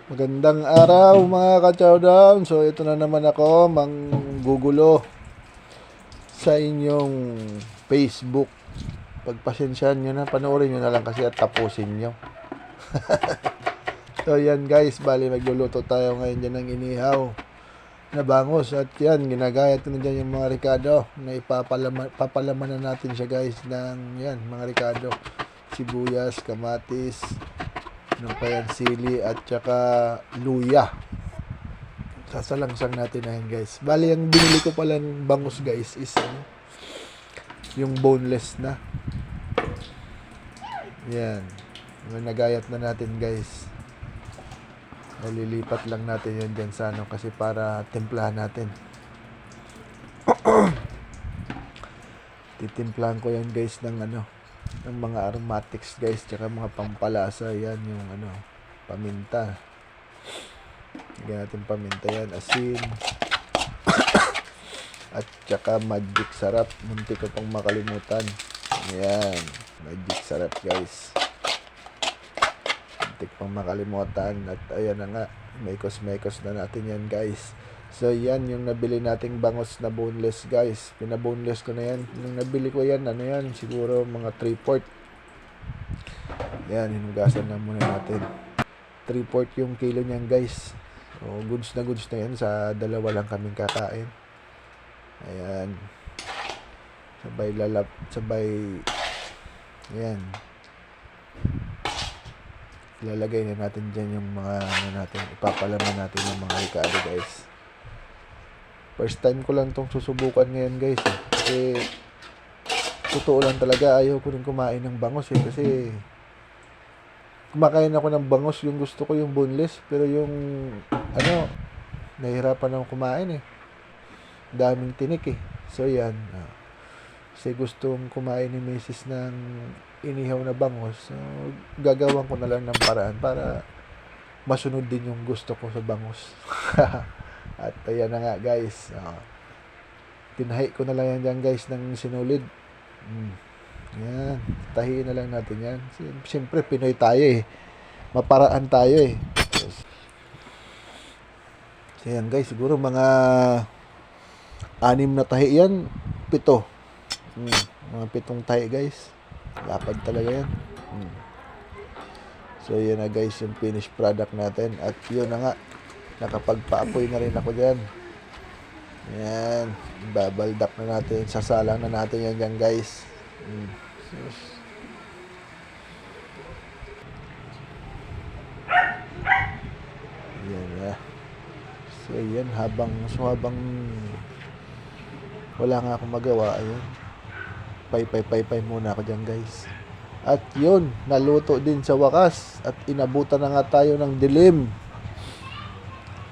Magandang araw mga ka-chowdown. So ito na naman ako manggugulo sa inyong Facebook. Pagpasensyahan nyo na, panoorin nyo na lang kasi at tapusin nyo. So yan guys, bali magluluto tayo ngayon dyan ng inihaw na bangus. At yan, ginagayat ko na dyan yung mga ricado na papalaman na natin siya guys ng yan, mga ricado. Sibuyas, kamatis, ano pa yan, sili at saka luya. Sasalangsang natin na yan guys. Bali ang binili ko palang bangus guys is yung boneless na. Yan. Nagayat na natin guys. Nalilipat lang natin yan dyan sa ano kasi para timplahan natin. Titimplahan ko yan guys ng ano, ng mga aromatics guys, tsaka mga pampalasa. Yan yung ano, paminta. Lagyan natin paminta yan, asin at tsaka magic sarap. Munti ko pang makalimutan. Yan, magic sarap guys, muntik pang makalimutan. At ayan na nga, mekos na natin yan guys. So yan yung nabili nating bangus na boneless guys. Pinaboneless ko na yan. Nung nabili ko yan, ano yan, siguro mga 3/4. Yan, hinugasan na muna natin. 3/4 yung kilo niyan guys. So goods na yan. Sa dalawa lang kaming kakain. Ayan. Sabay. Ayan. Ilalagay na natin dyan yung mga ano natin. Ipapalaman natin yung mga ricado guys. First time ko lang tong susubukan ngayon guys Kasi totoo lang talaga, ayaw ko rin kumain ng bangus kasi kumakain ako ng bangus, yung gusto ko yung boneless, pero yung ano, nahihirapan akong kumain daming tinik So yan, kasi gustong kumain ni Mrs. ng inihaw na bangus, so gagawan ko na lang ng paraan para masunod din yung gusto ko sa bangus. At ayan na nga guys, tinahi ko na lang yan dyan guys ng sinulid. Yan, tahiin na lang natin yan. Siyempre Pinoy tayo maparaan tayo So yan guys, siguro mga 6 na tahi yan, 7. Mga 7 tahi guys, lapad talaga yan. So yan na guys yung finished product natin. At yun na nga, nakapagpaapoy na rin ako dyan. Yan, babaldak na natin, sasalang na natin yan dyan guys. Yan na. So yan, habang wala nga akong magawa, ayun, pay muna ako dyan guys. At yun, naluto din sa wakas at inabutan na nga tayo ng dilim.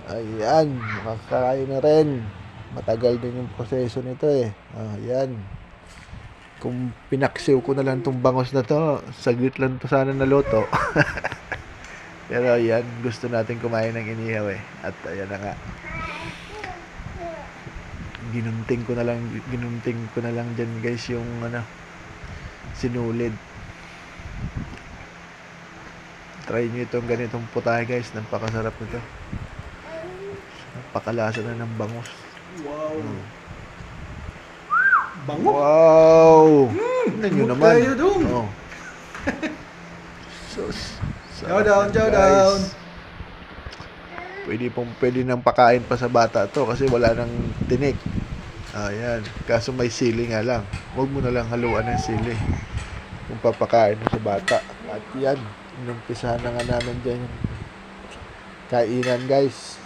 Ayan, makakain na rin. Matagal din yung proseso nito ayan. Kung pinaksiw ko na lang tong bangus na to, saglit lang to sana naluto. Pero ayan, gusto natin kumain ng inihaw At ayan na nga, ginunting ko na lang dyan guys yung ano, sinulid. Try nyo itong ganitong putahe guys, napakasarap nito. Napakalasa na ng bangus. Wow. Bango. Wow! Tignan nyo naman. Tayo dun. Sus. Chow down. Pwede nang pakain pa sa bata to kasi wala nang tinik. Ayan. Kaso may sili nga lang. Huwag mo na lang haluan ng sili kung papakain mo sa bata. At yan, inumpisahan na nga namin dyan yung kainan guys.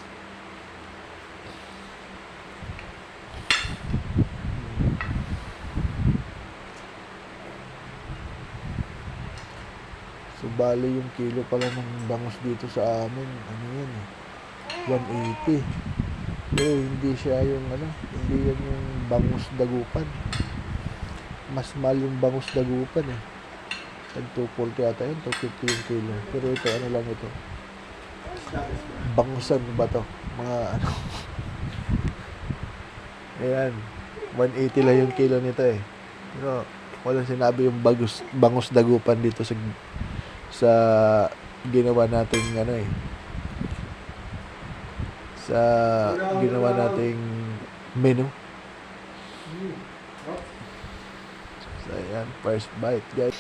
So bali yung kilo pala ng bangus dito sa amin, ano yan 180. Pero hindi siya yung ano, hindi yan yung bangus dagupan. Mas mahal yung bangus dagupan Tag 240 ata yun, 250 yung kilo. Pero ito ano lang ito, bangusan ba to? Mga ano. Ayan, 180 lang yung kilo nito Pero walang sinabi yung bangus dagupan dito sa ginawa natin ano sa ginawa nating menu. So, ayan, first bite, guys.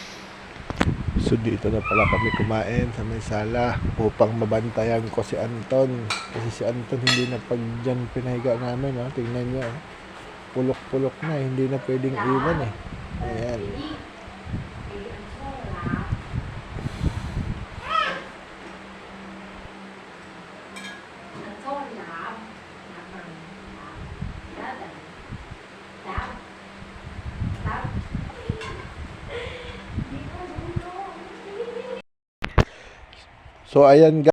So, dito na pala kami kumain sa may sala upang mabantayan ko si Anton. Kasi si Anton hindi na pag dyan pinahiga namin, oh. Tingnan nyo, oh. Pulok-pulok na, hindi na pwedeng iwan, eh. Ayan. So, ayan, guys.